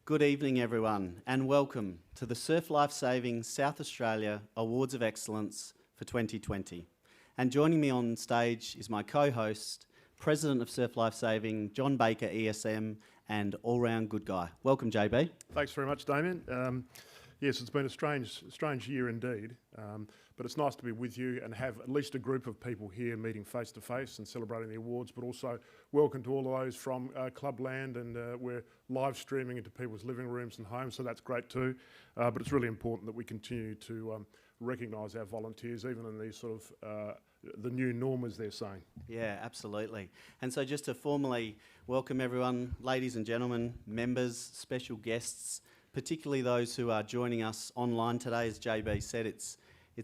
Good evening, everyone, and welcome to the Surf Lifesaving South Australia Awards of Excellence for 2020. And joining me on stage is my co-host, President of Surf Lifesaving, John Baker, ESM, and all-round good guy. Welcome, JB. Thanks very much, Damien. Yes, it's been a strange year indeed, but it's nice to be with you and have at least a group of people here meeting face to face and celebrating the awards, but also welcome to all of those from Clubland, and we're live streaming into people's living rooms and homes, so that's great too. But it's really important that we continue to recognise our volunteers, even in these sort of the new norm, as they're saying. Yeah, absolutely. And so just to formally welcome everyone, ladies and gentlemen, members, special guests, particularly those who are joining us online today. As JB said, it's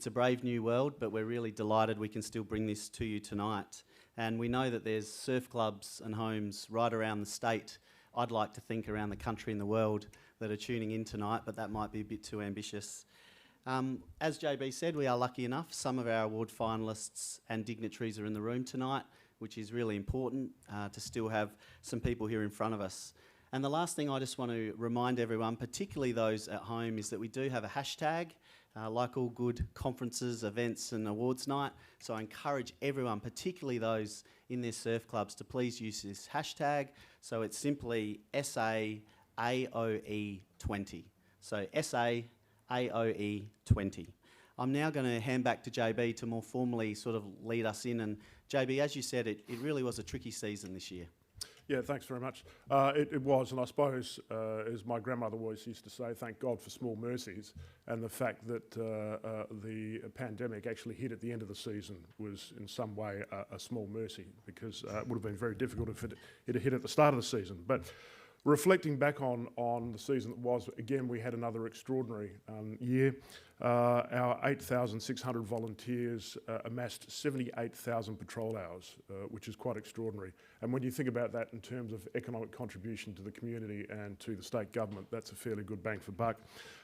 a brave new world, but we're really delighted we can still bring this to you tonight. And we know that there's surf clubs and homes right around the state, I'd like to think around the country and the world, that are tuning in tonight, but that might be a bit too ambitious. As JB said, we are lucky enough. Some of our award finalists and dignitaries are in the room tonight, which is really important to still have some people here in front of us. And the last thing I just want to remind everyone, particularly those at home, is that we do have a hashtag, like all good conferences, events and awards night. So I encourage everyone, particularly those in their surf clubs, to please use this hashtag. So it's simply SAAOE20. So SAAOE20. I'm now going to hand back to JB to more formally sort of lead us in. And JB, as you said, it really was a tricky season this year. Yeah, thanks very much. It was, and I suppose, as my grandmother always used to say, thank God for small mercies, and the fact that the pandemic actually hit at the end of the season was in some way a small mercy, because it would have been very difficult if it had hit at the start of the season. But reflecting back on the season that was, again, we had another extraordinary year. Our 8,600 volunteers amassed 78,000 patrol hours, which is quite extraordinary. And when you think about that in terms of economic contribution to the community and to the state government, that's a fairly good bang for buck.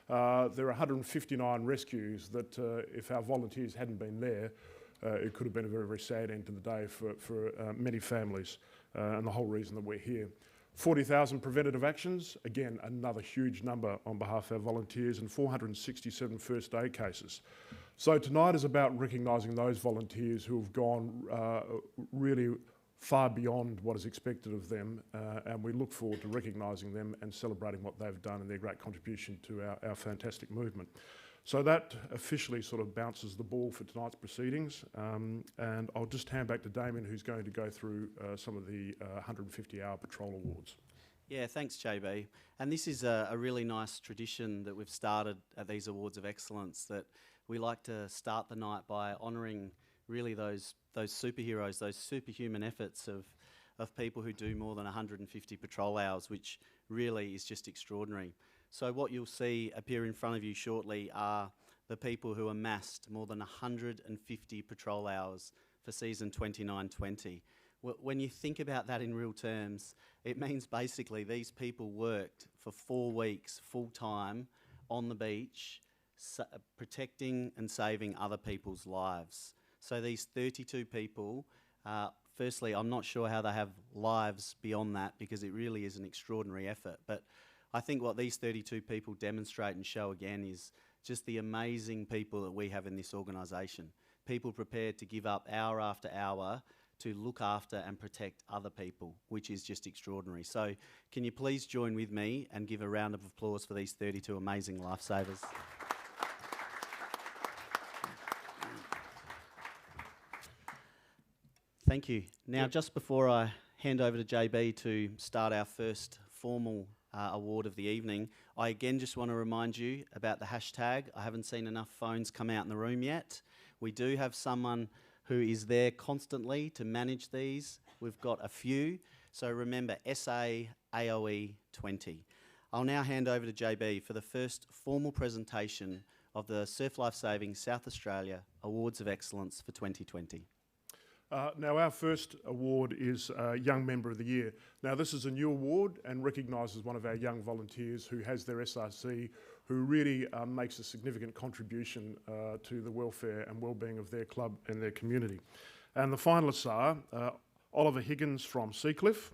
There are 159 rescues that, if our volunteers hadn't been there, it could have been a very, very sad end to the day for many families, and the whole reason that we're here. 40,000 preventative actions, again, another huge number on behalf of our volunteers, and 467 first aid cases. So tonight is about recognising those volunteers who have gone really far beyond what is expected of them, and we look forward to recognising them and celebrating what they've done and their great contribution to our fantastic movement. So that officially sort of bounces the ball for tonight's proceedings, and I'll just hand back to Damien, who's going to go through some of the 150-hour patrol awards. Yeah, thanks, JB. And this is a really nice tradition that we've started at these Awards of Excellence, that we like to start the night by honouring really those superheroes, those superhuman efforts of people who do more than 150 patrol hours, which really is just extraordinary. So what you'll see appear in front of you shortly are the people who amassed more than 150 patrol hours for season 29-20. When you think about that in real terms, it means basically these people worked for 4 weeks full time on the beach, protecting and saving other people's lives. So these 32 people, firstly, I'm not sure how they have lives beyond that, because it really is an extraordinary effort. But I think what these 32 people demonstrate and show again is just the amazing people that we have in this organisation. People prepared to give up hour after hour to look after and protect other people, which is just extraordinary. So can you please join with me and give a round of applause for these 32 amazing lifesavers? Thank you. Now, just before I hand over to JB to start our first formal award of the evening, I again just want to remind you about the hashtag. I haven't seen enough phones come out in the room yet. We do have someone who is there constantly to manage these. We've got a few, so remember SAAOE20. I'll now hand over to JB for the first formal presentation of the Surf Lifesaving South Australia Awards of Excellence for 2020. Now, our first award is Young Member of the Year. Now, this is a new award and recognises one of our young volunteers who has their SRC, who really makes a significant contribution to the welfare and well-being of their club and their community. And the finalists are Oliver Higgins from Seacliff,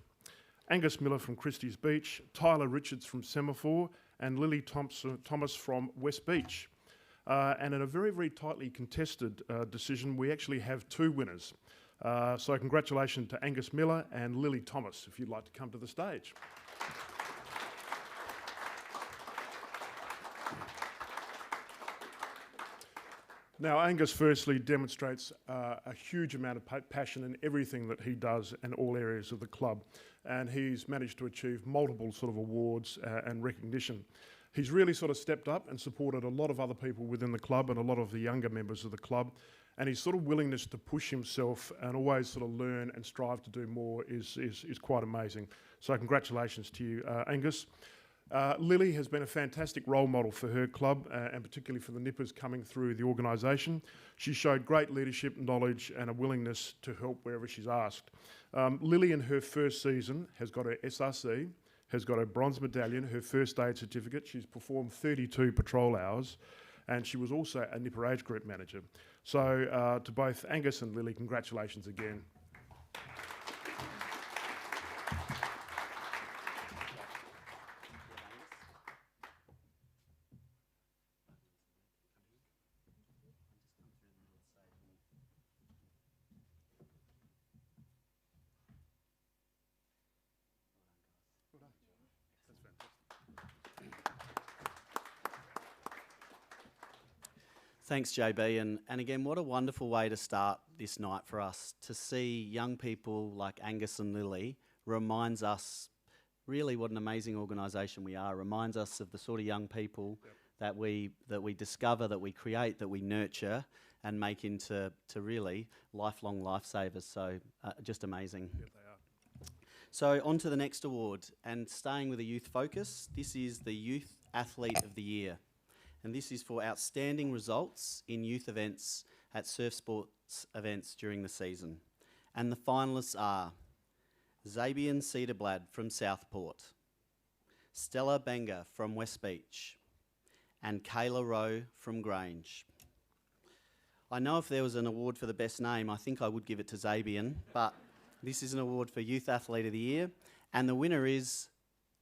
Angus Miller from Christie's Beach, Tyler Richards from Semaphore, and Lily Thomas from West Beach. And in a very, very tightly contested decision, we actually have 2 winners. So congratulations to Angus Miller and Lily Thomas, if you'd like to come to the stage. Now, Angus firstly demonstrates a huge amount of passion in everything that he does in all areas of the club, and he's managed to achieve multiple sort of awards and recognition. He's really sort of stepped up and supported a lot of other people within the club and a lot of the younger members of the club, and his sort of willingness to push himself and always sort of learn and strive to do more is quite amazing. So congratulations to you, Angus. Lily has been a fantastic role model for her club and particularly for the nippers coming through the organisation. She showed great leadership, knowledge and a willingness to help wherever she's asked. Lily in her first season has got her SRC, has got her bronze medallion, her first aid certificate. She's performed 32 patrol hours and she was also a nipper age group manager. So to both Angus and Lily, congratulations again. Thanks, JB. And again, what a wonderful way to start this night for us. To see young people like Angus and Lily reminds us really what an amazing organisation we are. Reminds us of the sort of young people that we discover, that we create, that we nurture and make into really lifelong lifesavers. So just amazing. Yep, they are. So on to the next award, and staying with a youth focus, this is the Youth Athlete of the Year. And this is for outstanding results in youth events at surf sports events during the season. And the finalists are Zabian Cedarblad from Southport, Stella Benga from West Beach, and Kayla Rowe from Grange. I know if there was an award for the best name, I think I would give it to Zabian, but this is an award for Youth Athlete of the Year, and the winner is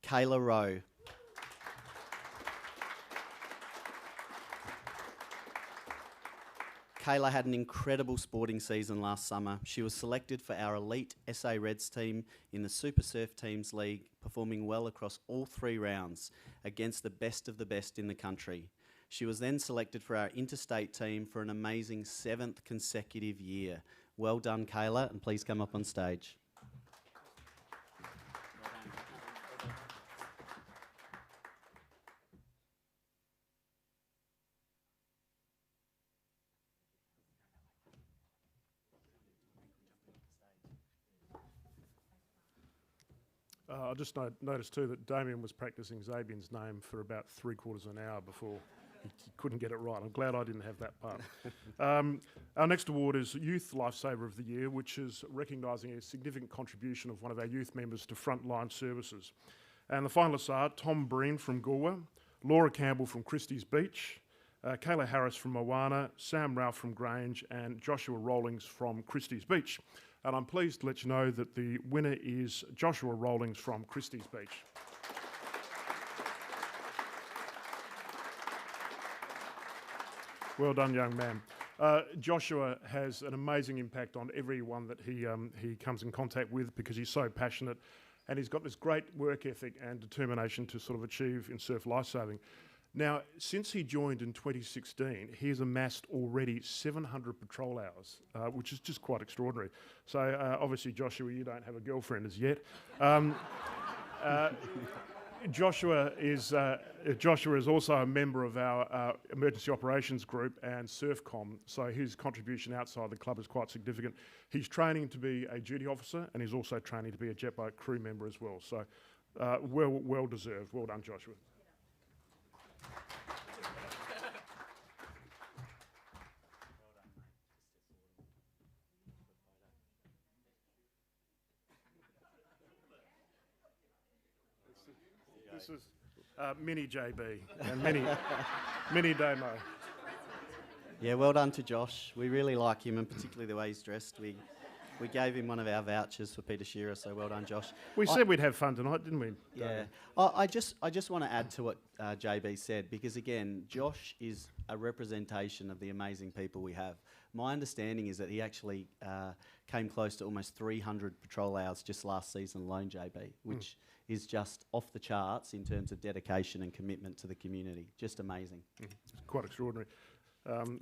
Kayla Rowe. Kayla had an incredible sporting season last summer. She was selected for our elite SA Reds team in the Super Surf Teams League, performing well across all 3 rounds against the best of the best in the country. She was then selected for our interstate team for an amazing 7th consecutive year. Well done, Kayla, and please come up on stage. I just noticed too that Damien was practising Zabian's name for about 3/4 of an hour before he couldn't get it right. I'm glad I didn't have that part. Our next award is Youth Lifesaver of the Year, which is recognising a significant contribution of one of our youth members to frontline services. And the finalists are Tom Breen from Galway, Laura Campbell from Christie's Beach, Kayla Harris from Moana, Sam Ralph from Grange, and Joshua Rawlings from Christie's Beach. And I'm pleased to let you know that the winner is Joshua Rawlings from Christie's Beach. Well done, young man. Joshua has an amazing impact on everyone that he comes in contact with because he's so passionate, and he's got this great work ethic and determination to sort of achieve in surf lifesaving. Now, since he joined in 2016, he has amassed already 700 patrol hours, which is just quite extraordinary. So obviously, Joshua, you don't have a girlfriend as yet. Joshua is also a member of our emergency operations group and SurfCom, so his contribution outside the club is quite significant. He's training to be a duty officer, and he's also training to be a jet boat crew member as well. So well deserved. Well done, Joshua. This is Mini JB and Mini Damo. Yeah, well done to Josh. We really like him, and particularly the way he's dressed. We gave him one of our vouchers for Peter Shearer, so well done, Josh. We said we'd have fun tonight, didn't we? Yeah. I just want to add to what JB said, because again, Josh is a representation of the amazing people we have. My understanding is that he actually came close to almost 300 patrol hours just last season alone, JB, which is just off the charts in terms of dedication and commitment to the community. Just amazing. It's quite extraordinary.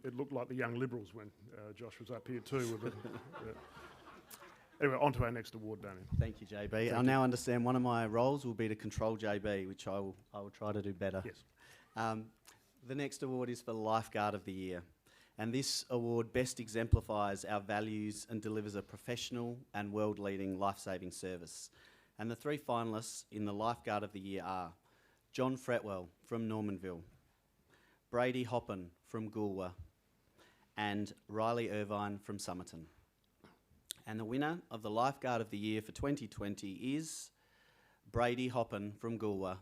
It looked like the Young Liberals when Josh was up here too. With Anyway, on to our next award, Daniel. Thank you, JB. I now understand one of my roles will be to control JB, which I will try to do better. Yes. The next award is for Lifeguard of the Year. And this award best exemplifies our values and delivers a professional and world-leading life-saving service. And the 3 finalists in the Lifeguard of the Year are John Fretwell from Normanville, Brady Hoppin from Goolwa, and Riley Irvine from Somerton. And the winner of the Lifeguard of the Year for 2020 is Brady Hoppin from Goolwa.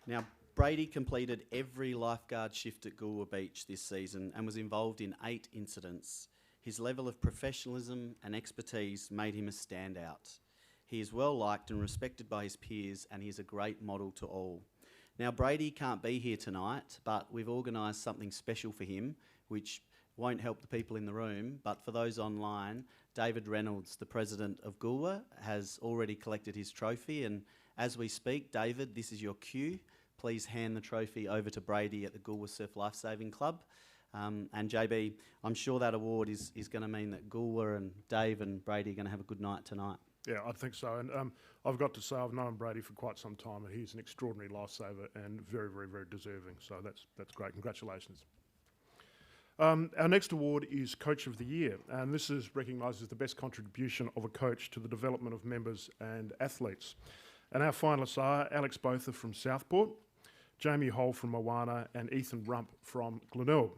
Now, Brady completed every lifeguard shift at Goolwa Beach this season and was involved in 8 incidents. His level of professionalism and expertise made him a standout. He is well liked and respected by his peers, and he is a great model to all. Now, Brady can't be here tonight, but we've organised something special for him, which won't help the people in the room, but for those online, David Reynolds, the president of Goolwa, has already collected his trophy, and as we speak, David, this is your cue. Please hand the trophy over to Brady at the Goolwa Surf Lifesaving Club. And JB, I'm sure that award is going to mean that Goolwa and Dave and Brady are going to have a good night tonight. Yeah, I think so. And I've got to say, I've known Brady for quite some time, and he's an extraordinary lifesaver and very, very, very deserving. So that's great. Congratulations. Our next award is Coach of the Year, and this is recognised as the best contribution of a coach to the development of members and athletes. And our finalists are Alex Botha from Southport, Jamie Hole from Moana, and Ethan Rump from Glenelg.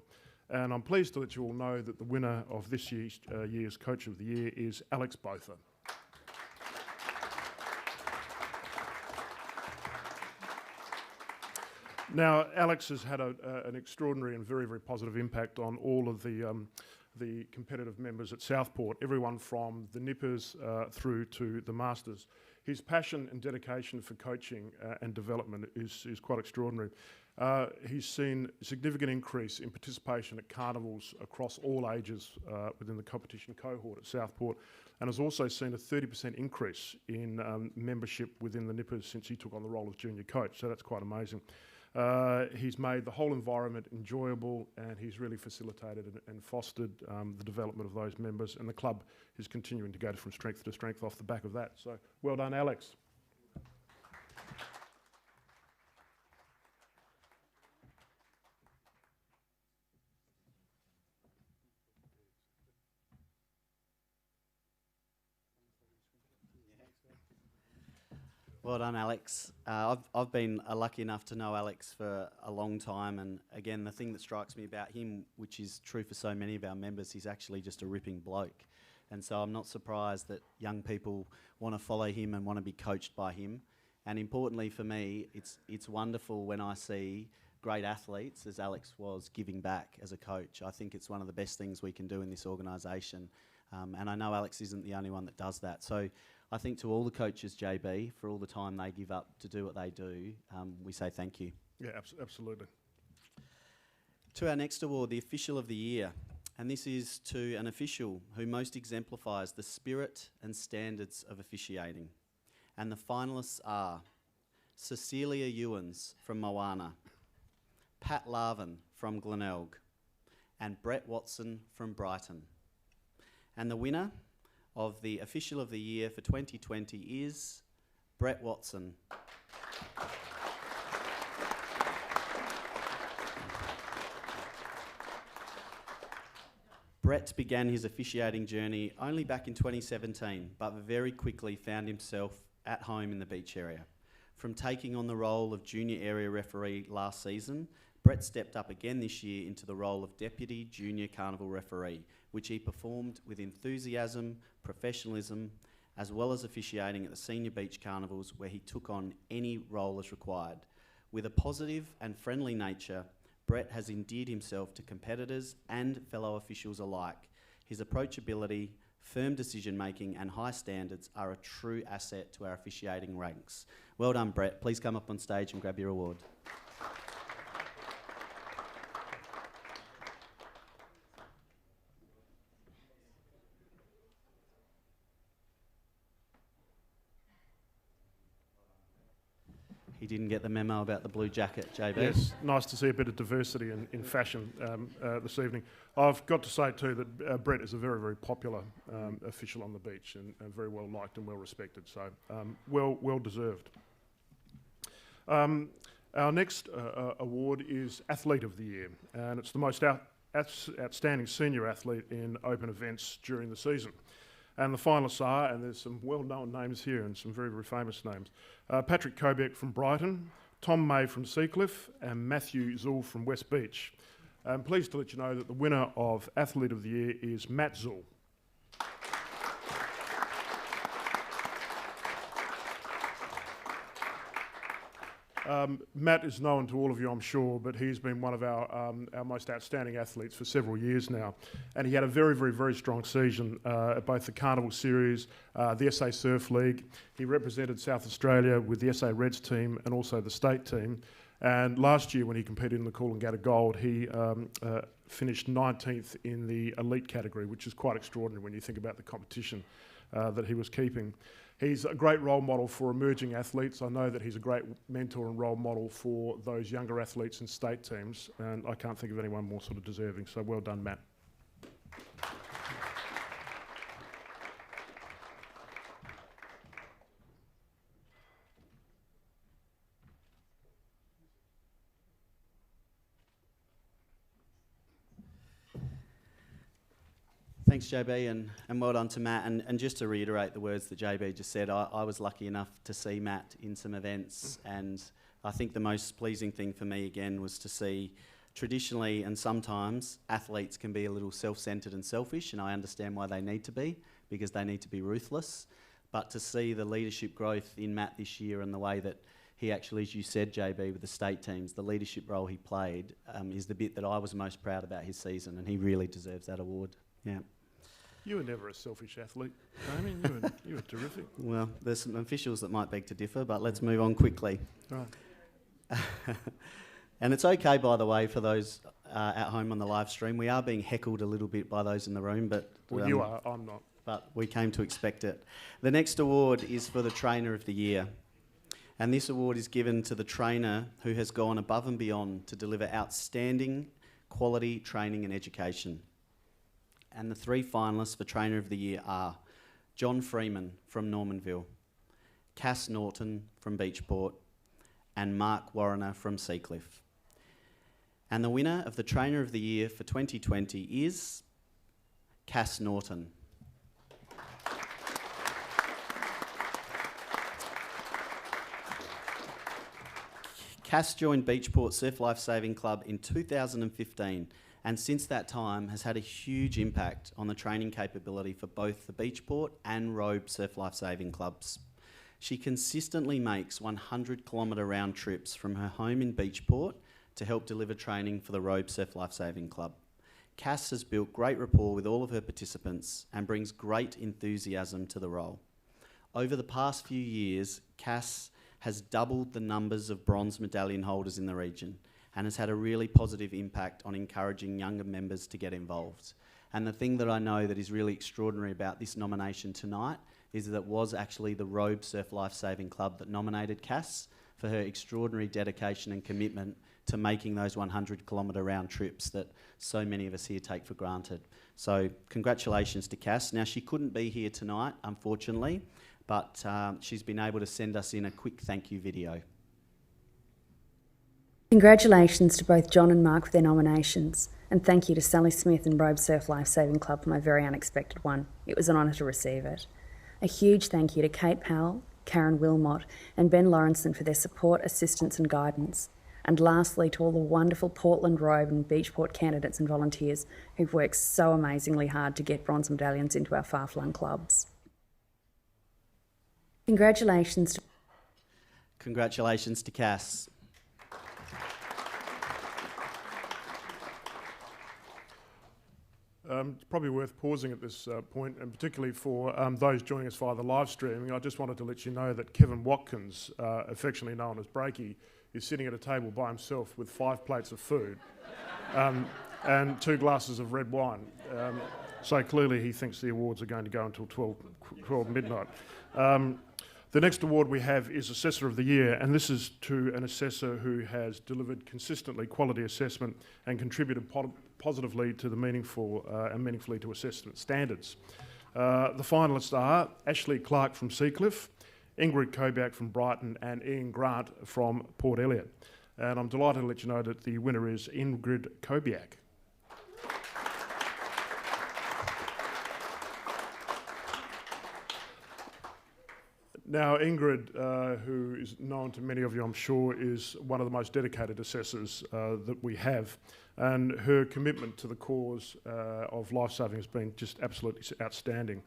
And I'm pleased to let you all know that the winner of this year's Coach of the Year is Alex Botha. Now, Alex has had an extraordinary and very, very positive impact on all of the competitive members at Southport, everyone from the Nippers through to the Masters. His passion and dedication for coaching and development is quite extraordinary. He's seen a significant increase in participation at carnivals across all ages within the competition cohort at Southport, and has also seen a 30% increase in membership within the Nippers since he took on the role of junior coach, so that's quite amazing. He's made the whole environment enjoyable, and he's really facilitated and fostered the development of those members, and the club is continuing to go from strength to strength off the back of that. So well done, Alex. Well done, Alex. I've been lucky enough to know Alex for a long time, and again, the thing that strikes me about him, which is true for so many of our members, he's actually just a ripping bloke. And so I'm not surprised that young people want to follow him and want to be coached by him. And importantly for me, it's wonderful when I see great athletes, as Alex was, giving back as a coach. I think it's one of the best things we can do in this organisation. And I know Alex isn't the only one that does that. So I think to all the coaches, JB, for all the time they give up to do what they do, we say thank you. Yeah, absolutely. To our next award, the Official of the Year. And this is to an official who most exemplifies the spirit and standards of officiating. And the finalists are Cecilia Ewens from Moana, Pat Larvin from Glenelg, and Brett Watson from Brighton. And the winner of the Official of the Year for 2020 is Brett Watson. Brett began his officiating journey only back in 2017, but very quickly found himself at home in the beach area. From taking on the role of junior area referee last season, Brett stepped up again this year into the role of Deputy Junior Carnival Referee, which he performed with enthusiasm, professionalism, as well as officiating at the senior beach carnivals where he took on any role as required. With a positive and friendly nature, Brett has endeared himself to competitors and fellow officials alike. His approachability, firm decision-making and high standards are a true asset to our officiating ranks. Well done, Brett. Please come up on stage and grab your award. He didn't get the memo about the blue jacket, JB. Yes, nice to see a bit of diversity in fashion this evening. I've got to say too that Brett is a very, very popular official on the beach and very well liked and well respected, so well deserved. Our next award is Athlete of the Year, and it's the most outstanding senior athlete in open events during the season. And the finalists are, and there's some well-known names here and some very, very famous names, Patrick Kobeck from Brighton, Tom May from Seacliff, and Matthew Zull from West Beach. I'm pleased to let you know that the winner of Athlete of the Year is Matt Zull. Matt is known to all of you, I'm sure, but he's been one of our most outstanding athletes for several years now. And he had a very, very, very strong season at both the Carnival Series, the SA Surf League. He represented South Australia with the SA Reds team and also the state team. And last year when he competed in the Coolangatta Gold, he finished 19th in the elite category, which is quite extraordinary when you think about the competition that he was keeping. He's a great role model for emerging athletes. I know that he's a great mentor and role model for those younger athletes in state teams, and I can't think of anyone more sort of deserving, so well done, Matt. Thanks, JB, and well done to Matt. And just to reiterate the words that JB just said, I was lucky enough to see Matt in some events, and I think the most pleasing thing for me, again, was to see traditionally and sometimes athletes can be a little self-centred and selfish, and I understand why they need to be, because they need to be ruthless. But to see the leadership growth in Matt this year and the way that he actually, as you said, JB, with the state teams, the leadership role he played is the bit that I was most proud about his season, and he really deserves that award. Yeah. You were never a selfish athlete, Damien. You were terrific. Well, there's some officials that might beg to differ, but let's move on quickly. Right. And it's okay, by the way, for those at home on the live stream. We are being heckled a little bit by those in the room, but Well, you are. I'm not. But we came to expect it. The next award is for the Trainer of the Year. And this award is given to the trainer who has gone above and beyond to deliver outstanding quality training and education. And the three finalists for Trainer of the Year are John Freeman from Normanville, Cass Norton from Beachport, and Mark Warrener from Seacliff. And the winner of the Trainer of the Year for 2020 is Cass Norton. Cass joined Beachport Surf Lifesaving Club in 2015, and since that time has had a huge impact on the training capability for both the Beachport and Robe Surf Lifesaving clubs. She consistently makes 100-kilometre round trips from her home in Beachport to help deliver training for the Robe Surf Lifesaving Club. Cass has built great rapport with all of her participants and brings great enthusiasm to the role. Over the past few years, Cass has doubled the numbers of bronze medallion holders in the region and has had a really positive impact on encouraging younger members to get involved. And the thing that I know that is really extraordinary about this nomination tonight is that it was actually the Robe Surf Lifesaving Club that nominated Cass for her extraordinary dedication and commitment to making those 100-kilometre round trips that so many of us here take for granted. So congratulations to Cass. Now, she couldn't be here tonight, unfortunately, but she's been able to send us in a quick thank you video. Congratulations to both John and Mark for their nominations, and thank you to Sally Smith and Robe Surf Lifesaving Club for my very unexpected one. It was an honour to receive it. A huge thank you to Kate Powell, Karen Wilmot and Ben Lawrenson for their support, assistance and guidance. And lastly, to all the wonderful Portland Robe and Beachport candidates and volunteers who've worked so amazingly hard to get bronze medallions into our far-flung clubs. Congratulations to Cass. It's probably worth pausing at this point, and particularly for those joining us via the live streaming. I just wanted to let you know that Kevin Watkins, affectionately known as Breaky, is sitting at a table by himself with 5 plates of food and 2 glasses of red wine. So clearly he thinks the awards are going to go until 12 midnight. The next award we have is Assessor of the Year, and this is to an assessor who has delivered consistently quality assessment and contributed positively to the meaningfully to assessment standards. The finalists are Ashley Clark from Seacliff, Ingrid Kobiak from Brighton, and Ian Grant from Port Elliot. And I'm delighted to let you know that the winner is Ingrid Kobiak. Now, Ingrid, who is known to many of you, I'm sure, is one of the most dedicated assessors that we have, and her commitment to the cause of lifesaving has been just absolutely outstanding.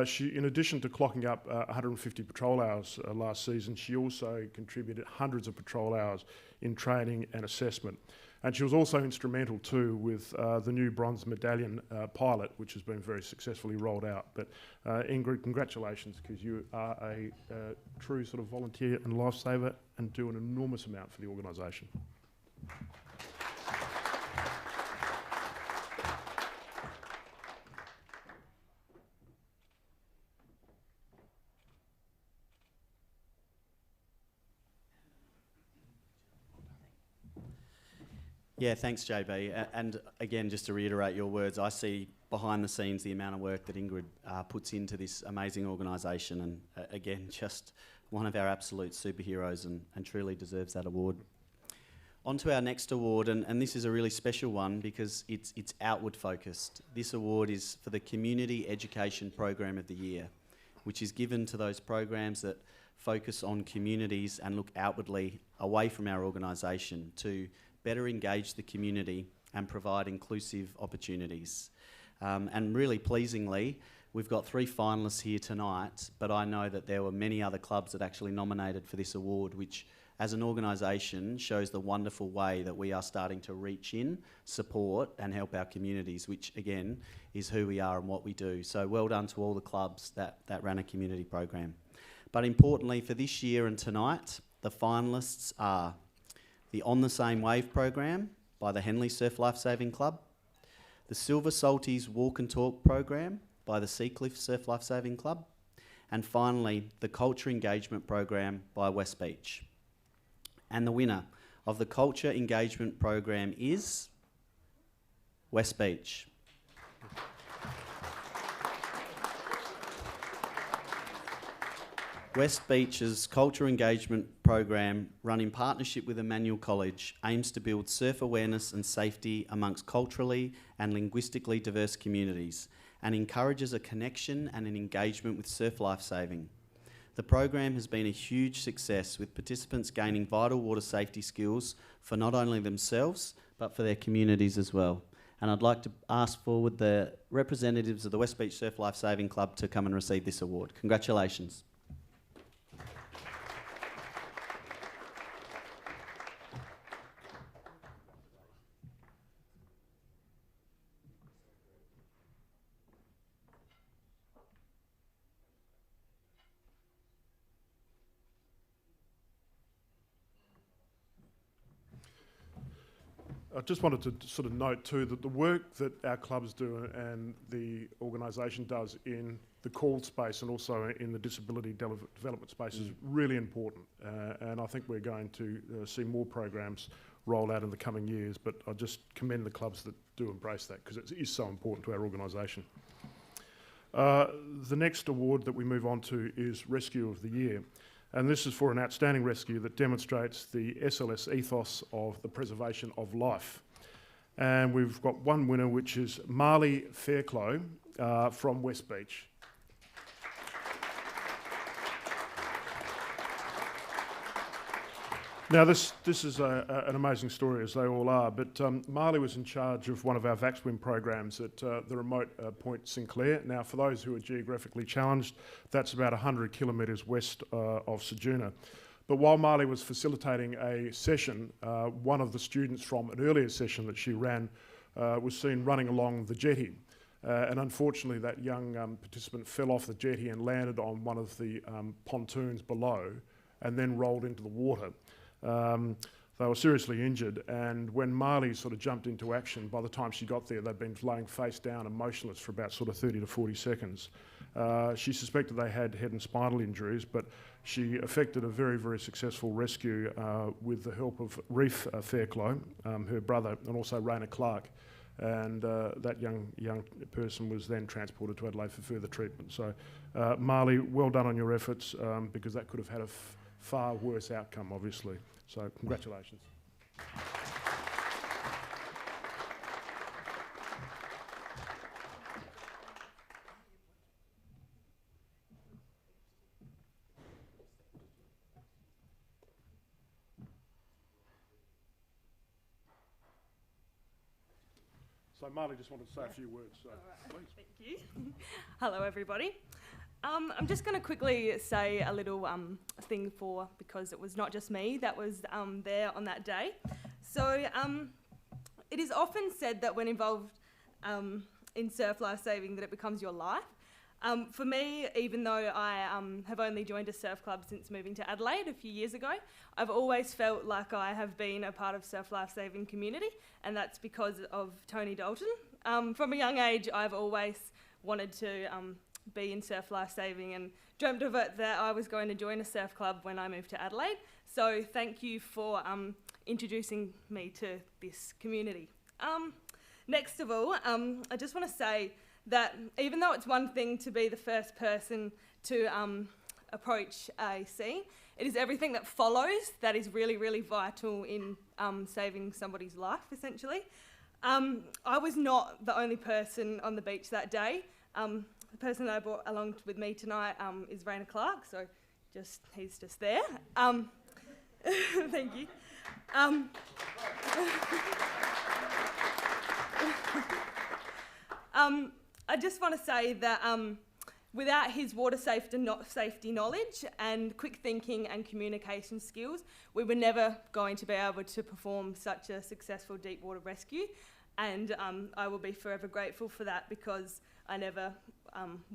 She, in addition to clocking up 150 patrol hours last season, she also contributed hundreds of patrol hours in training and assessment. And she was also instrumental too with the new bronze medallion pilot, which has been very successfully rolled out. But Ingrid, congratulations, because you are a true sort of volunteer and lifesaver and do an enormous amount for the organisation. Yeah, thanks, JB. And again, just to reiterate your words, I see behind the scenes the amount of work that Ingrid puts into this amazing organisation, and again, just one of our absolute superheroes, and truly deserves that award. On to our next award, and this is a really special one because it's outward focused. This award is for the Community Education Program of the Year, which is given to those programs that focus on communities and look outwardly away from our organisation to better engage the community and provide inclusive opportunities. And really pleasingly, we've got 3 finalists here tonight, but I know that there were many other clubs that actually nominated for this award, which as an organisation shows the wonderful way that we are starting to reach in, support and help our communities, which again is who we are and what we do. So well done to all the clubs that ran a community program. But importantly for this year and tonight, the finalists are the On the Same Wave program by the Henley Surf Lifesaving Club, the Silver Salties Walk and Talk program by the Seacliff Surf Lifesaving Club, and finally the Culture Engagement program by West Beach. And the winner of the Culture Engagement program is West Beach. West Beach's Culture Engagement program, run in partnership with Emmanuel College, aims to build surf awareness and safety amongst culturally and linguistically diverse communities and encourages a connection and an engagement with surf lifesaving. The program has been a huge success, with participants gaining vital water safety skills for not only themselves but for their communities as well. And I'd like to ask forward the representatives of the West Beach Surf Lifesaving Club to come and receive this award. Congratulations. I just wanted to sort of note too that the work that our clubs do and the organisation does in the call space and also in the disability development space is really important, and I think we're going to see more programs roll out in the coming years, but I just commend the clubs that do embrace that because it is so important to our organisation. The next award that we move on to is Rescue of the Year. And this is for an outstanding rescue that demonstrates the SLS ethos of the preservation of life. And we've got one winner, which is Marley Fairclough from West Beach. Now, this is an amazing story, as they all are, but Marley was in charge of one of our VACSWIM programs at the remote Point Sinclair. Now, for those who are geographically challenged, that's about 100 kilometres west of Ceduna. But while Marley was facilitating a session, one of the students from an earlier session that she ran was seen running along the jetty. And unfortunately that young participant fell off the jetty and landed on one of the pontoons below and then rolled into the water. They were seriously injured, and when Marley sort of jumped into action, by the time she got there, they'd been laying face down and motionless for about sort of 30 to 40 seconds. She suspected they had head and spinal injuries, but she effected a very, very successful rescue with the help of Reef Fairclough, her brother, and also Raina Clark. And that young person was then transported to Adelaide for further treatment. So, Marley, well done on your efforts, because that could have had a far worse outcome, obviously. So, congratulations. So Marley just wanted to say a few words, so please. Thank you. Hello everybody. I'm just going to quickly say a little thing because it was not just me that was there on that day. So it is often said that when involved in surf lifesaving that it becomes your life. For me, even though I have only joined a surf club since moving to Adelaide a few years ago, I've always felt like I have been a part of surf lifesaving community, and that's because of Tony Dalton. From a young age, I've always wanted to be in surf lifesaving and dreamt of it that I was going to join a surf club when I moved to Adelaide. So thank you for introducing me to this community. Next of all, I just want to say that even though it's one thing to be the first person to approach a scene, it is everything that follows that is really, really vital in saving somebody's life, essentially. I was not the only person on the beach that day. The person that I brought along with me tonight is Raina Clark, so he's just there. Thank you. I just want to say that without his water safety knowledge and quick thinking and communication skills, we were never going to be able to perform such a successful deep water rescue. And I will be forever grateful for that, because I never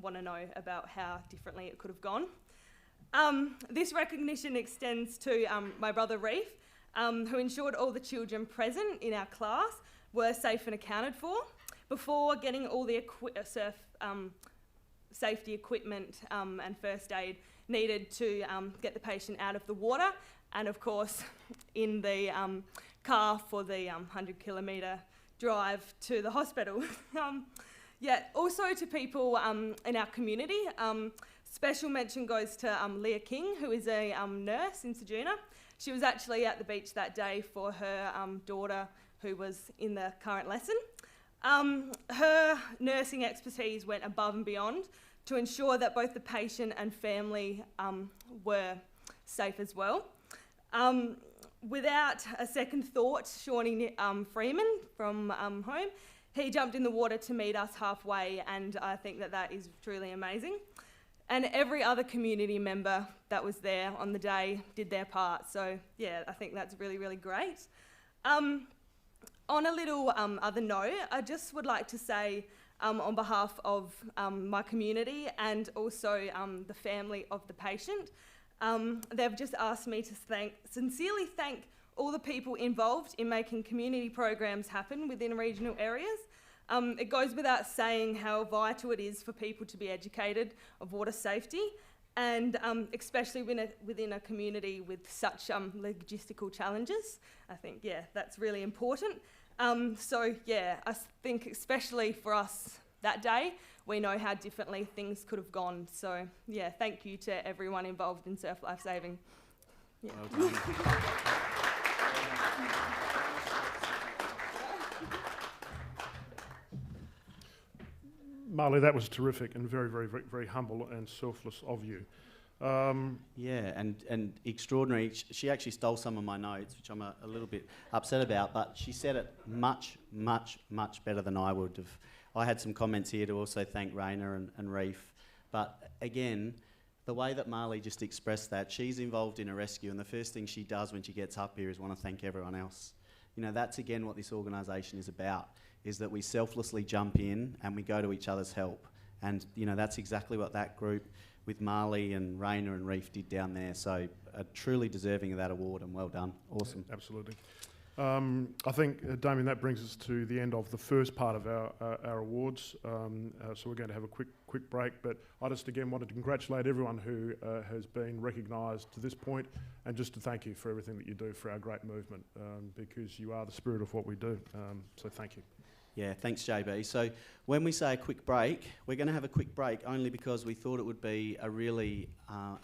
want to know about how differently it could have gone. This recognition extends to my brother Reef, who ensured all the children present in our class were safe and accounted for before getting all the surf safety equipment and first aid needed to get the patient out of the water, and of course in the car for the 100-kilometre drive to the hospital. Also to people in our community, special mention goes to Leah King, who is a nurse in Ceduna. She was actually at the beach that day for her daughter who was in the current lesson. Her nursing expertise went above and beyond to ensure that both the patient and family were safe as well. Without a second thought, Shawnee Freeman from home, he jumped in the water to meet us halfway, and I think that is truly amazing. And every other community member that was there on the day did their part. So yeah, I think that's really, really great. On a little other note, I just would like to say on behalf of my community and also the family of the patient, they've just asked me to sincerely thank all the people involved in making community programs happen within regional areas. It goes without saying how vital it is for people to be educated of water safety, and especially within a community with such logistical challenges. I think, that's really important. I think especially for us that day, we know how differently things could have gone. So, thank you to everyone involved in surf lifesaving. Yeah. Well done. Marley, that was terrific and very, very, very, very humble and selfless of you. And extraordinary. She actually stole some of my notes, which I'm a little bit upset about, but she said it much, much, much better than I would have. I had some comments here to also thank Raina and Reef, but again, the way that Marley just expressed that, she's involved in a rescue, and the first thing she does when she gets up here is want to thank everyone else. You know, that's again what this organisation is about. is that we selflessly jump in and we go to each other's help. And, you know, that's exactly what that group with Marley and Rainer and Reef did down there. So truly deserving of that award, and well done. Awesome. Yeah, absolutely. I think, Damien, that brings us to the end of the first part of our awards. So we're going to have a quick break, but I just again wanted to congratulate everyone who has been recognised to this point, and just to thank you for everything that you do for our great movement, because you are the spirit of what we do. So thank you. Yeah, thanks, JB. So when we say a quick break, we're going to have a quick break only because we thought it would be a really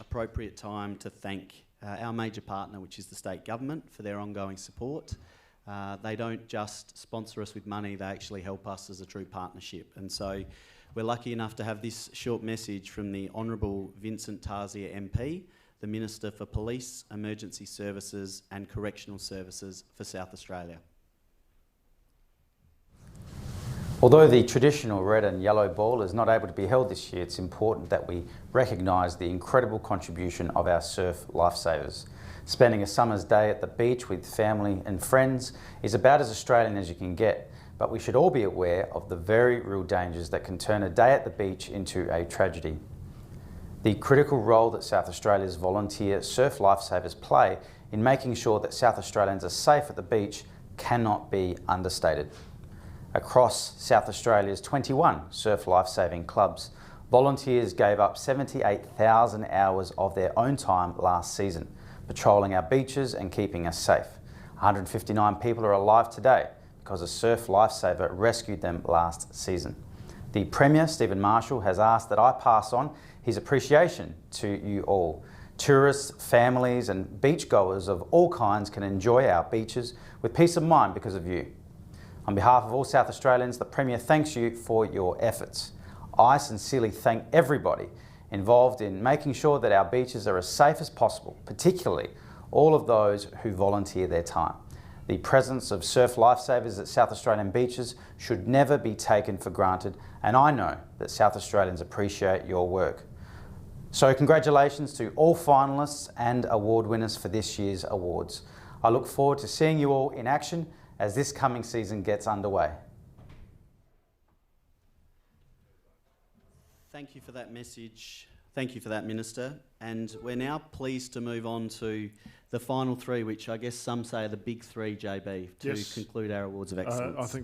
appropriate time to thank our major partner, which is the state government, for their ongoing support. They don't just sponsor us with money, they actually help us as a true partnership. And so we're lucky enough to have this short message from the Honourable Vincent Tarzia MP, the Minister for Police, Emergency Services and Correctional Services for South Australia. Although the traditional red and yellow ball is not able to be held this year, it's important that we recognise the incredible contribution of our surf lifesavers. Spending a summer's day at the beach with family and friends is about as Australian as you can get, but we should all be aware of the very real dangers that can turn a day at the beach into a tragedy. The critical role that South Australia's volunteer surf lifesavers play in making sure that South Australians are safe at the beach cannot be understated. Across South Australia's 21 surf lifesaving clubs, volunteers gave up 78,000 hours of their own time last season, patrolling our beaches and keeping us safe. 159 people are alive today because a surf lifesaver rescued them last season. The Premier, Stephen Marshall, has asked that I pass on his appreciation to you all. Tourists, families and beachgoers of all kinds can enjoy our beaches with peace of mind because of you. On behalf of all South Australians, the Premier thanks you for your efforts. I sincerely thank everybody involved in making sure that our beaches are as safe as possible, particularly all of those who volunteer their time. The presence of surf lifesavers at South Australian beaches should never be taken for granted, and I know that South Australians appreciate your work. So congratulations to all finalists and award winners for this year's awards. I look forward to seeing you all in action as this coming season gets underway. Thank you for that message. Thank you for that, Minister. And we're now pleased to move on to the final three, which I guess some say are the big three, JB, to conclude our Awards of Excellence. I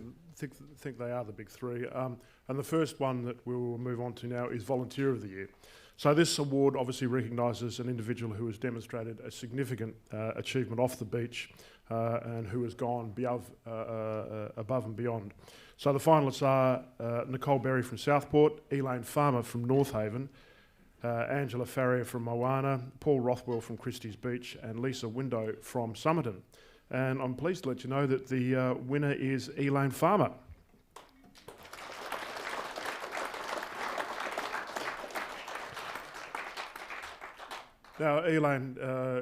think they are the big three. And the first one that we'll move on to now is Volunteer of the Year. So this award obviously recognises an individual who has demonstrated a significant achievement off the beach and who has gone above and beyond. So the finalists are Nicole Berry from Southport, Elaine Farmer from North Haven, Angela Farrier from Moana, Paul Rothwell from Christie's Beach and Lisa Window from Somerton. And I'm pleased to let you know that the winner is Elaine Farmer. Now, Elaine,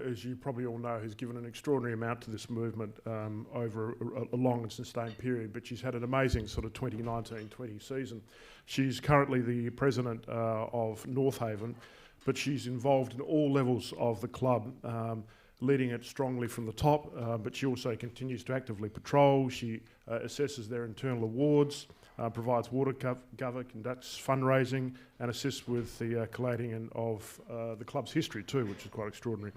as you probably all know, has given an extraordinary amount to this movement over a long and sustained period, but she's had an amazing sort of 2019-20 season. She's currently the president of North Haven, but she's involved in all levels of the club, leading it strongly from the top, but she also continues to actively patrol. She assesses their internal awards, provides water cover, conducts fundraising and assists with the collating of the club's history too, which is quite extraordinary.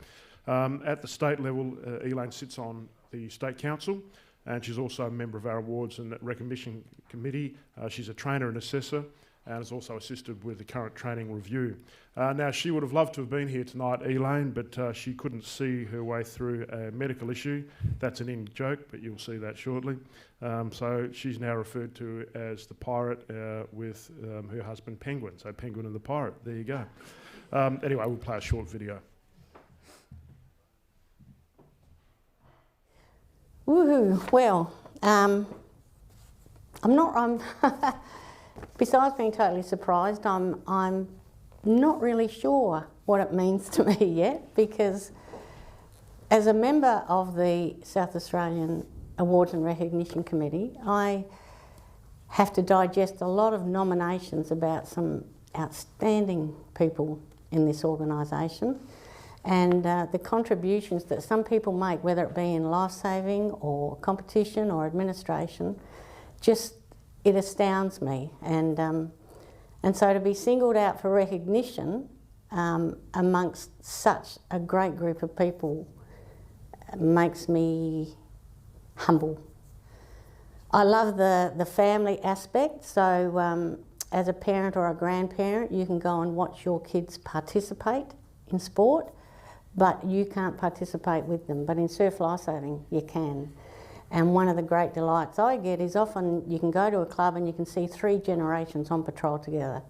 At the state level, Elaine sits on the State Council and she's also a member of our Awards and Recognition Committee. She's a trainer and assessor and has also assisted with the current training review. Now, she would have loved to have been here tonight, Elaine, but she couldn't see her way through a medical issue. That's an in-joke, but you'll see that shortly. So she's now referred to as the Pirate with her husband Penguin. So Penguin and the Pirate, there you go. Anyway, we'll play a short video. Woohoo! Well, I'm besides being totally surprised, I'm not really sure what it means to me yet, because as a member of the South Australian Awards and Recognition Committee, I have to digest a lot of nominations about some outstanding people in this organisation, and the contributions that some people make, whether it be in lifesaving or competition or administration, just it astounds me. And so to be singled out for recognition amongst such a great group of people makes me humble. I love the family aspect, so as a parent or a grandparent, you can go and watch your kids participate in sport, but you can't participate with them. But in surf lifesaving, you can. And one of the great delights I get is often you can go to a club and you can see 3 generations on patrol together.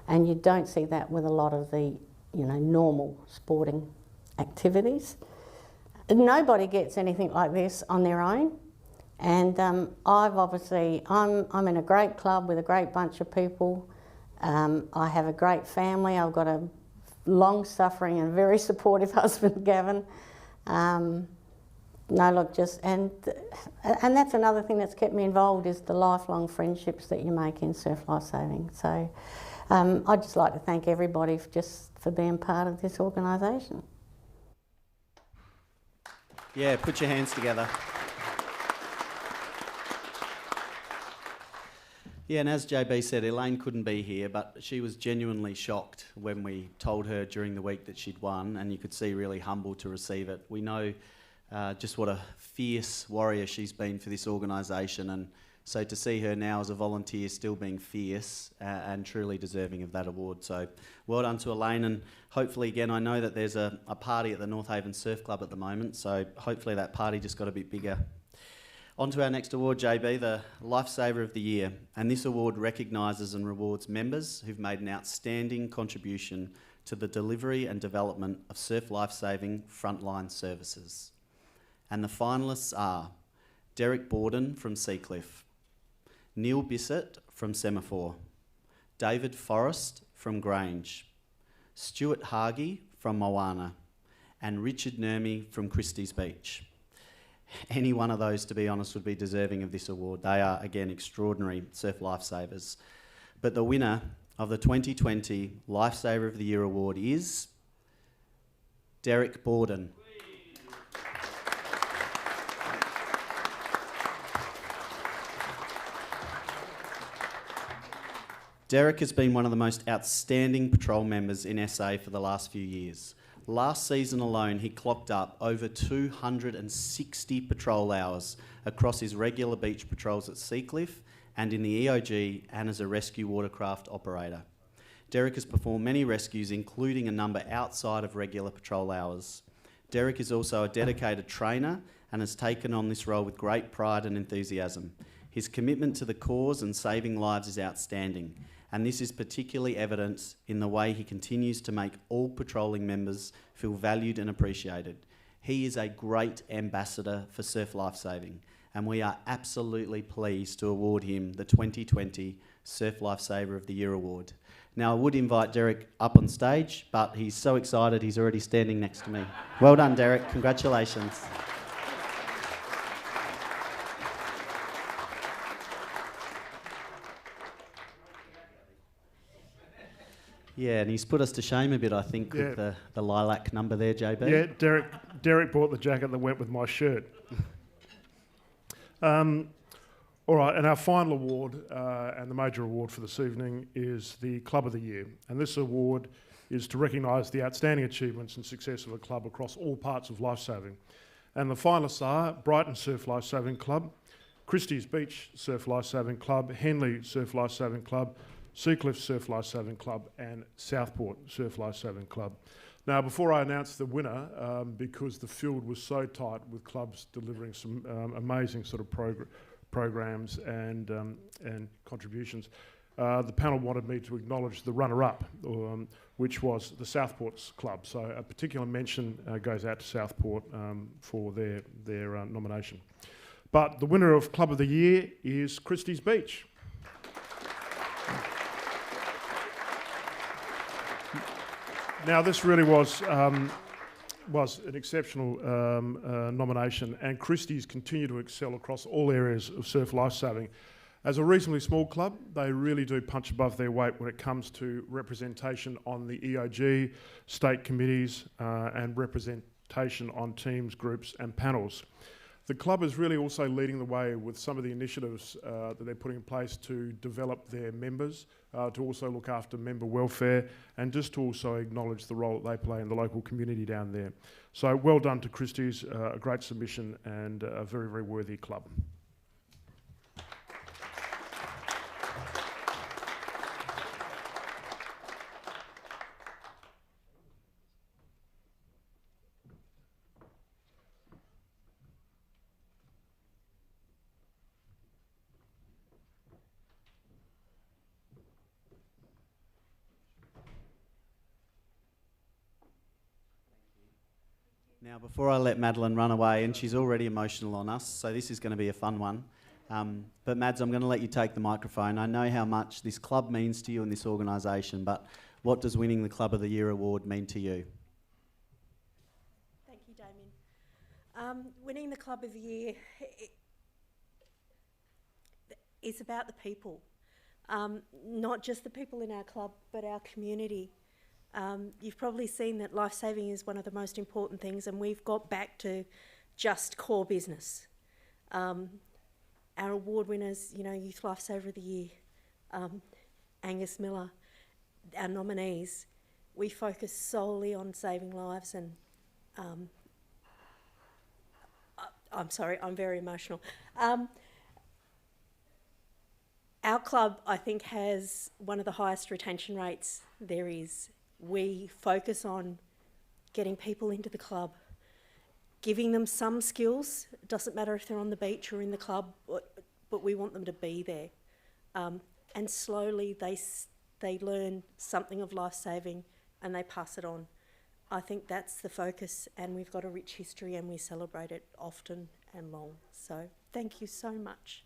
And you don't see that with a lot of the, normal sporting activities. Nobody gets anything like this on their own. And I'm in a great club with a great bunch of people. I have a great family. I've got a long-suffering and very supportive husband, Gavin. And that's another thing that's kept me involved is the lifelong friendships that you make in surf lifesaving. So I'd just like to thank everybody for being part of this organisation. Yeah, put your hands together. Yeah, and as JB said, Elaine couldn't be here, but she was genuinely shocked when we told her during the week that she'd won, and you could see really humble to receive it. We know just what a fierce warrior she's been for this organisation, and so to see her now as a volunteer still being fierce and truly deserving of that award. So well done to Elaine, and hopefully again, I know that there's a party at the North Haven Surf Club at the moment, so hopefully that party just got a bit bigger. On to our next award, JB, the Lifesaver of the Year. And this award recognises and rewards members who've made an outstanding contribution to the delivery and development of surf lifesaving frontline services. And the finalists are Derek Borden from Seacliff, Neil Bissett from Semaphore, David Forrest from Grange, Stuart Hargie from Moana, and Richard Nurmi from Christie's Beach. Any one of those, to be honest, would be deserving of this award. They are, again, extraordinary surf lifesavers. But the winner of the 2020 Lifesaver of the Year award is Derek Borden. Derek has been one of the most outstanding patrol members in SA for the last few years. Last season alone, he clocked up over 260 patrol hours across his regular beach patrols at Seacliff and in the EOG and as a rescue watercraft operator. Derek has performed many rescues, including a number outside of regular patrol hours. Derek is also a dedicated trainer and has taken on this role with great pride and enthusiasm. His commitment to the cause and saving lives is outstanding, and this is particularly evident in the way he continues to make all patrolling members feel valued and appreciated. He is a great ambassador for surf lifesaving, and we are absolutely pleased to award him the 2020 Surf Lifesaver of the Year award. Now, I would invite Derek up on stage, but he's so excited he's already standing next to me. Well done, Derek. Congratulations. Yeah, and he's put us to shame a bit, I think, with the lilac number there, JB. Yeah, Derek bought the jacket that went with my shirt. All right, and our final award, and the major award for this evening, is the Club of the Year. And this award is to recognise the outstanding achievements and success of a club across all parts of lifesaving. And the finalists are Brighton Surf Lifesaving Club, Christie's Beach Surf Lifesaving Club, Henley Surf Lifesaving Club, Seacliff Surf Lifesaving Club and Southport Surf Lifesaving Club. Now, before I announce the winner, because the field was so tight with clubs delivering some amazing sort of programs and contributions, the panel wanted me to acknowledge the runner-up, which was the Southport's club. So a particular mention goes out to Southport for their nomination. But the winner of Club of the Year is Christie's Beach. Now, this really was an exceptional nomination, and Christie's continue to excel across all areas of surf lifesaving. As a reasonably small club, they really do punch above their weight when it comes to representation on the EOG, state committees, and representation on teams, groups and panels. The club is really also leading the way with some of the initiatives that they're putting in place to develop their members, to also look after member welfare, and just to also acknowledge the role that they play in the local community down there. So well done to Christie's, a great submission and a very, very worthy club. Now, before I let Madeline run away, and she's already emotional on us, so this is going to be a fun one. But Mads, I'm going to let you take the microphone. I know how much this club means to you and this organisation, but what does winning the Club of the Year award mean to you? Thank you, Damien. Winning the Club of the Year is about the people, not just the people in our club, but our community. You've probably seen that lifesaving is one of the most important things, and we've got back to just core business. Our award winners, Youth Lifesaver of the Year, Angus Miller, our nominees, we focus solely on saving lives, and I'm sorry, I'm very emotional. Our club, I think, has one of the highest retention rates there is. We focus on getting people into the club, giving them some skills. It doesn't matter if they're on the beach or in the club, but we want them to be there. And slowly they learn something of life-saving and they pass it on. I think that's the focus, and we've got a rich history and we celebrate it often and long. So thank you so much.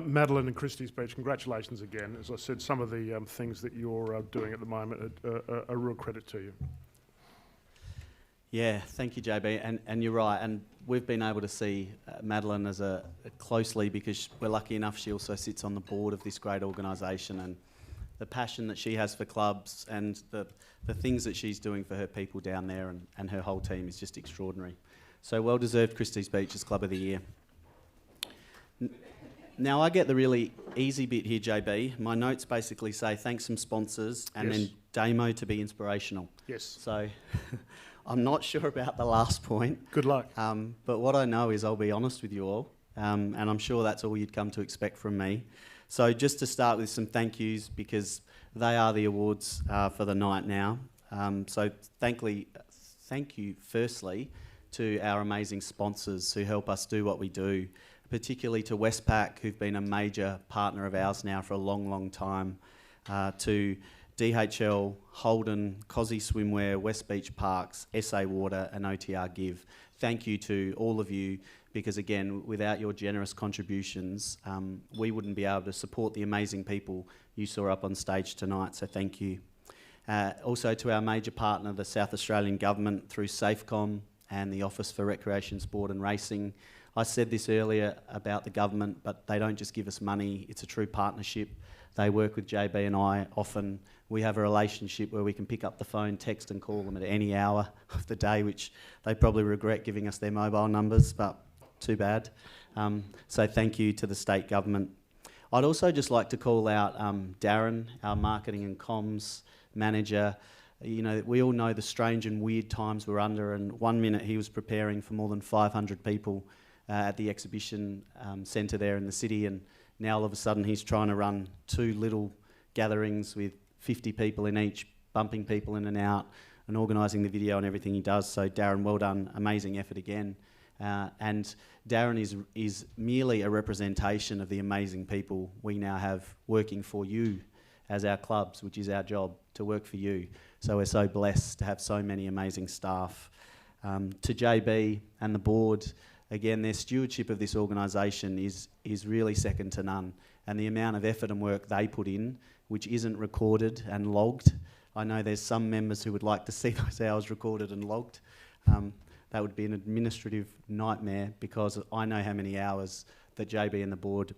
Madeline and Christie's Beach, congratulations again. As I said, some of the things that you're doing at the moment are a real credit to you. Yeah, thank you, JB. And you're right. And we've been able to see Madeline as closely because we're lucky enough she also sits on the board of this great organisation, and the passion that she has for clubs and the things that she's doing for her people down there and her whole team is just extraordinary. So well deserved Christie's Beach as Club of the Year. Now I get the really easy bit here, JB. My notes basically say thanks some sponsors and Yes. then Damo to be inspirational. Yes. So I'm not sure about the last point. Good luck. But what I know is I'll be honest with you all, and I'm sure that's all you'd come to expect from me. So just to start with some thank yous, because they are the awards for the night now. So thank you firstly to our amazing sponsors who help us do what we do, particularly to Westpac, who've been a major partner of ours now for a long, long time, to DHL, Holden, Cosy Swimwear, West Beach Parks, SA Water and OTR Give. Thank you to all of you, because again, without your generous contributions, we wouldn't be able to support the amazing people you saw up on stage tonight, so thank you. Also to our major partner, the South Australian Government, through SAFECOM and the Office for Recreation, Sport and Racing. I said this earlier about the government, but they don't just give us money, it's a true partnership. They work with JB and I often. We have a relationship where we can pick up the phone, text and call them at any hour of the day, which they probably regret giving us their mobile numbers, but too bad. So thank you to the state government. I'd also just like to call out Darren, our marketing and comms manager. We all know the strange and weird times we're under, and 1 minute he was preparing for more than 500 people at the exhibition centre there in the city, and now all of a sudden he's trying to run 2 little gatherings with 50 people in each, bumping people in and out and organising the video and everything he does. So Darren, well done, amazing effort again. And Darren is merely a representation of the amazing people we now have working for you as our clubs, which is our job, to work for you. So we're so blessed to have so many amazing staff. To JB and the board, again, their stewardship of this organisation is really second to none, and the amount of effort and work they put in, which isn't recorded and logged. I know there's some members who would like to see those hours recorded and logged. That would be an administrative nightmare, because I know how many hours that JB and the board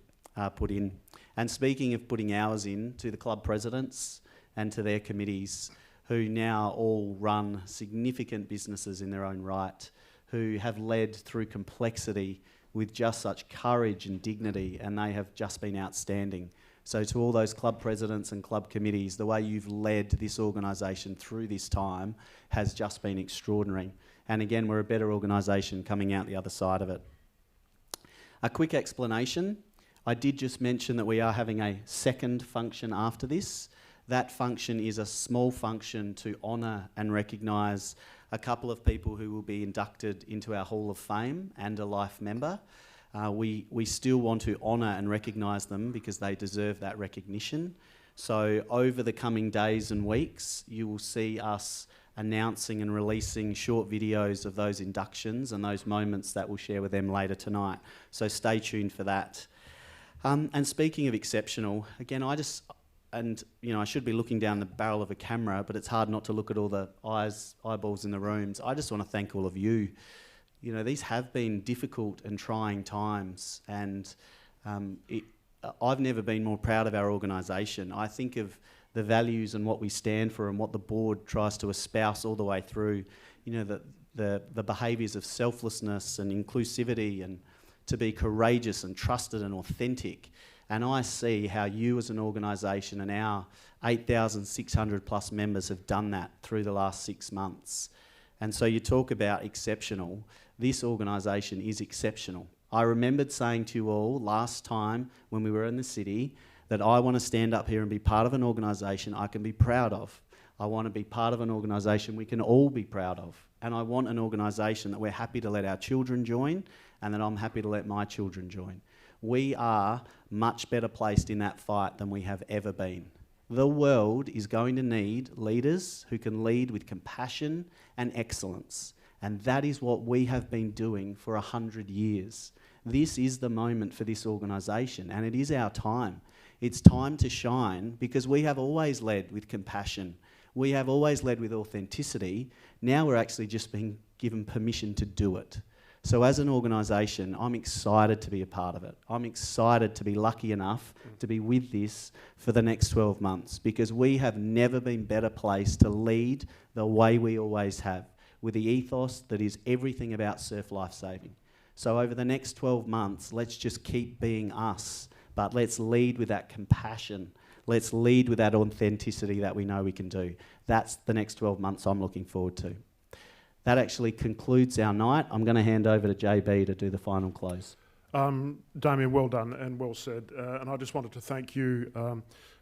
put in. And speaking of putting hours in, to the club presidents and to their committees, who now all run significant businesses in their own right, who have led through complexity with just such courage and dignity, and they have just been outstanding. So to all those club presidents and club committees, the way you've led this organisation through this time has just been extraordinary. And again, we're a better organisation coming out the other side of it. A quick explanation. I did just mention that we are having a second function after this. That function is a small function to honour and recognise a couple of people who will be inducted into our Hall of Fame and a life member. We still want to honour and recognise them because they deserve that recognition. So over the coming days and weeks, you will see us announcing and releasing short videos of those inductions and those moments that we'll share with them later tonight. So stay tuned for that. And speaking of exceptional, again, I should be looking down the barrel of a camera, but it's hard not to look at all the eyeballs in the rooms. I just want to thank all of you. You know, these have been difficult and trying times, and I've never been more proud of our organisation. I think of the values and what we stand for and what the board tries to espouse all the way through, you know, the behaviours of selflessness and inclusivity, and to be courageous and trusted and authentic. And I see how you as an organisation and our 8,600 plus members have done that through the last 6 months. And so you talk about exceptional. This organisation is exceptional. I remembered saying to you all last time when we were in the city that I want to stand up here and be part of an organisation I can be proud of. I want to be part of an organisation we can all be proud of. And I want an organisation that we're happy to let our children join, and that I'm happy to let my children join. We are much better placed in that fight than we have ever been. The world is going to need leaders who can lead with compassion and excellence. And that is what we have been doing for 100 years. This is the moment for this organisation, and it is our time. It's time to shine, because we have always led with compassion. We have always led with authenticity. Now we're actually just being given permission to do it. So as an organisation, I'm excited to be a part of it. I'm excited to be lucky enough to be with this for the next 12 months, because we have never been better placed to lead the way we always have, with the ethos that is everything about surf lifesaving. So over the next 12 months, let's just keep being us, but let's lead with that compassion. Let's lead with that authenticity that we know we can do. That's the next 12 months I'm looking forward to. That actually concludes our night. I'm going to hand over to JB to do the final close. Damien, well done and well said. And I just wanted to thank you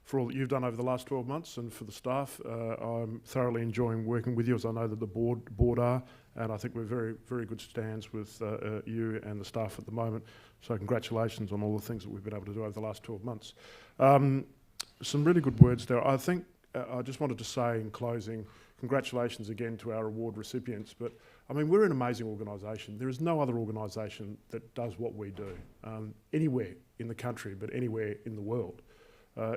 for all that you've done over the last 12 months, and for the staff. I'm thoroughly enjoying working with you, as I know that the board are, and I think we're very, very good stands with you and the staff at the moment. So congratulations on all the things that we've been able to do over the last 12 months. Some really good words there. I think I just wanted to say in closing, congratulations again to our award recipients. But I mean, we're an amazing organisation. There is no other organisation that does what we do anywhere in the country, but anywhere in the world.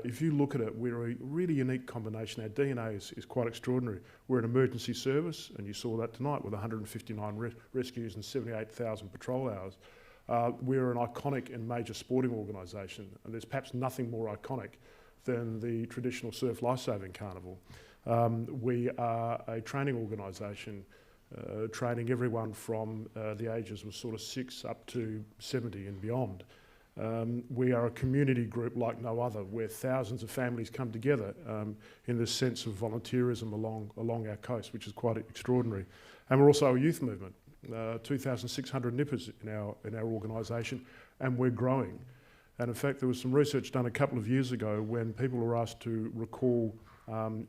If you look at it, we're a really unique combination. Our DNA is quite extraordinary. We're an emergency service, and you saw that tonight with 159 rescues and 78,000 patrol hours. We're an iconic and major sporting organisation, and there's perhaps nothing more iconic than the traditional surf lifesaving carnival. We are a training organisation, training everyone from the ages of sort of 6 up to 70 and beyond. We are a community group like no other, where thousands of families come together in this sense of volunteerism along our coast, which is quite extraordinary. And we're also a youth movement, 2,600 nippers in our organisation, and we're growing. And in fact, there was some research done a couple of years ago when people were asked to recall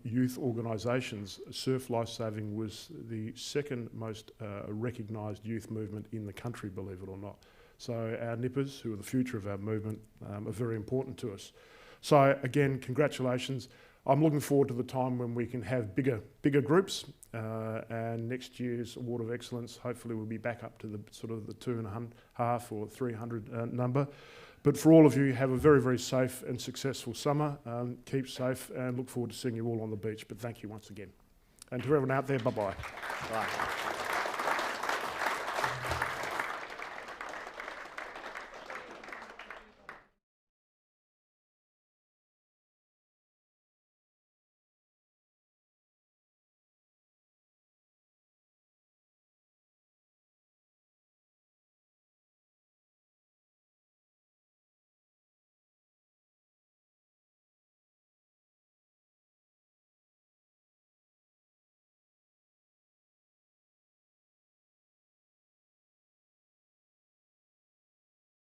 youth organisations. Surf Lifesaving was the second most recognised youth movement in the country, believe it or not. So our nippers, who are the future of our movement, are very important to us. So again, congratulations. I'm looking forward to the time when we can have bigger groups, and next year's Award of Excellence hopefully will be back up to the sort of the 250 or 300 number. But for all of you, have a very, very safe and successful summer. Keep safe, and look forward to seeing you all on the beach. But thank you once again. And to everyone out there, bye-bye. Bye.